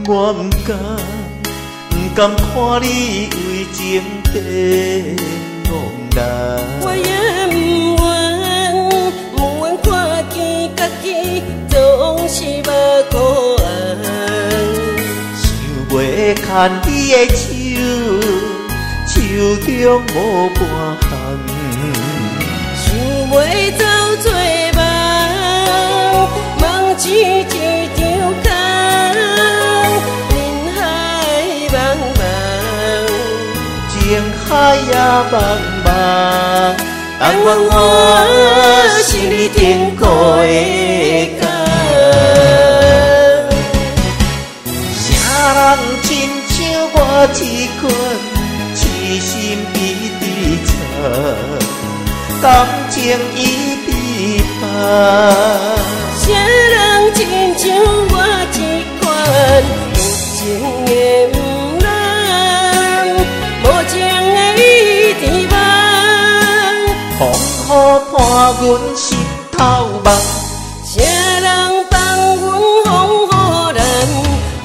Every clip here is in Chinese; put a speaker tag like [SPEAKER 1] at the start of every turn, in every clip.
[SPEAKER 1] 我不敢看你为情地茫然，
[SPEAKER 2] 我也不愿看见家己总是目孤红。
[SPEAKER 1] 想袂牵你的手中无半项，
[SPEAKER 2] 想袂走做梦，梦只一场空，人海茫茫，
[SPEAKER 1] 情海也茫茫，但愿
[SPEAKER 2] 我是你天顾的家。
[SPEAKER 1] 啥人亲像我一款痴心已伫找，感情已伫放。
[SPEAKER 2] 啥人亲像我一款有情的不人，无情的伊伫梦，
[SPEAKER 1] 风雨伴阮湿透梦。
[SPEAKER 2] 啥人放阮风雨人？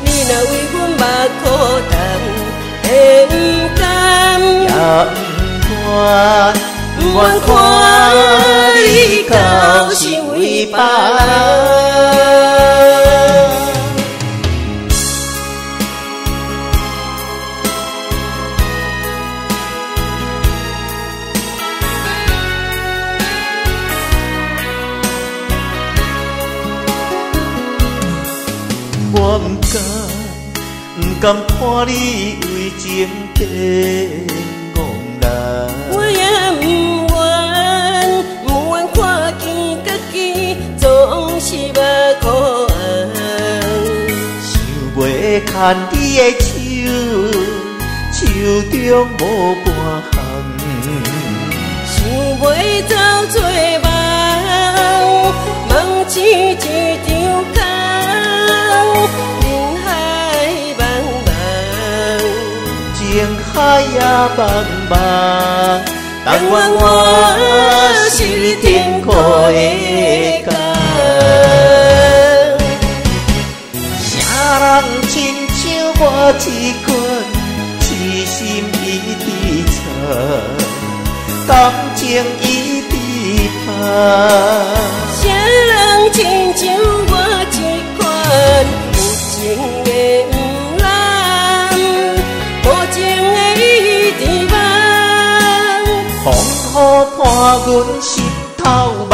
[SPEAKER 2] 你若为阮目苦淡，会不甘？
[SPEAKER 1] 也不愿看你到是为别人。我不敢看你为情地茫然，
[SPEAKER 2] 我也不愿看见家己总是目孤红。
[SPEAKER 1] 想袂牵你的手中无半项，
[SPEAKER 2] 想袂走做梦，梦只一场空，人海茫茫，
[SPEAKER 1] 情海也茫茫，但愿
[SPEAKER 2] 我是你天顾的家。
[SPEAKER 1] 啥人亲像我一款痴心已伫找，感情已伫放。
[SPEAKER 2] 啥人亲像我一款有情的不人，无情的伊伫梦，
[SPEAKER 1] 风雨伴阮湿透梦。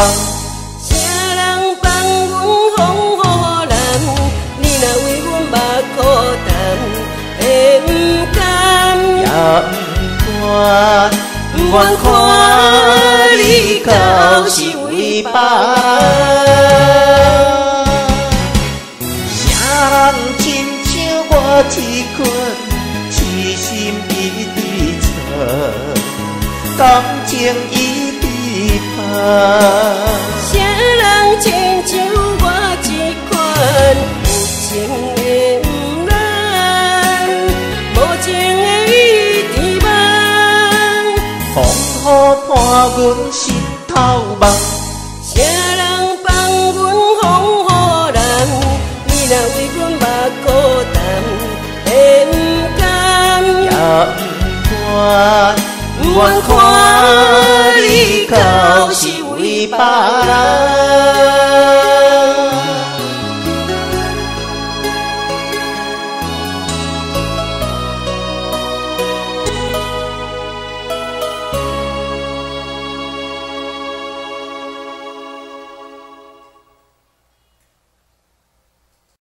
[SPEAKER 2] 啥人放阮风雨人？你若为阮目苦淡，会不甘？
[SPEAKER 1] 也不愿看你到是为别人。啥人亲像我一款痴心已伫找，感情已伫放。
[SPEAKER 2] 啥人亲像我一款有情的不人，无情的伊伫梦，
[SPEAKER 1] 风雨伴阮湿透梦。
[SPEAKER 2] 啥人放阮风雨人？你若为阮目孤淡，会不甘？
[SPEAKER 1] 也不愿看你到是为别人。